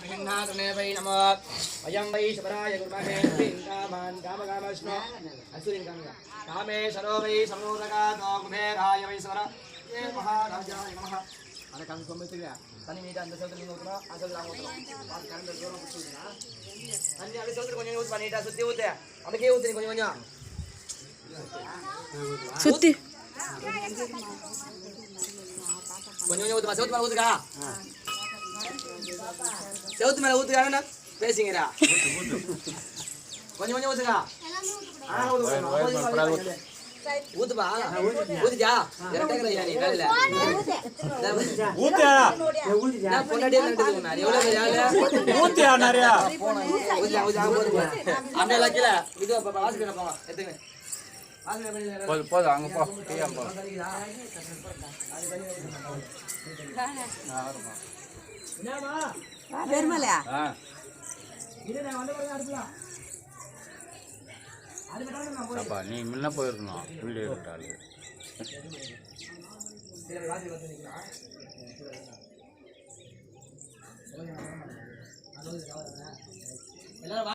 महिन्नाथने वै नमो अयं वै शबराय गुरुमहे कामान् कामकामश्नो असुरिन् कामे शरो वै समोदकातो कुबेराय वै शबर ये महाराजाय नमः अनकं सोमितिगा तनि मीट அந்த சோதனை ஊத்துறா அசல் நாங்க ஊத்துறோம் பாத்து கரண்ட் ஜோரம் புடிச்சுனா தண்ணி அப்படியே சோதனை கொஞ்சம் ஊத்து பண்ணிட்டா சுத்தி ஊத்து அப்படியே ஊத்து கொஞ்சம் கொஞ்சம் சுத்தி கொஞ்சம் கொஞ்சம் ஊத்துமா சோத்து மேல ஊத்துக்கா செவுத்து மேல ஊத்துக்கானா பேசிங்கடா கொஞ்சம் கொஞ்சம் ஊத்துக்கா ஊத்துப்பா ஊத்துஜா இரட்டகரையா நீ காலையில ஊத்தியா நான் பொண்டாட்டியே நின்னுட்டு சொன்னாரு எவ்வளவு யாரு ஊத்தியா நிறைய ஊத்துஜா ஊத்துஜா போடுங்க அண்ணே லக்கில இது வாசிக்கற போங்க எடுங்க வாசிக்கற பண்ணி போது அங்க போ டீயா போ என்னமா பெருமலையா இது நான் வந்து பாருங்க அடுத்துலாம் அப்பா நீ முன்ன போயிருக்கணும் வீடியோ எடுத்தாரு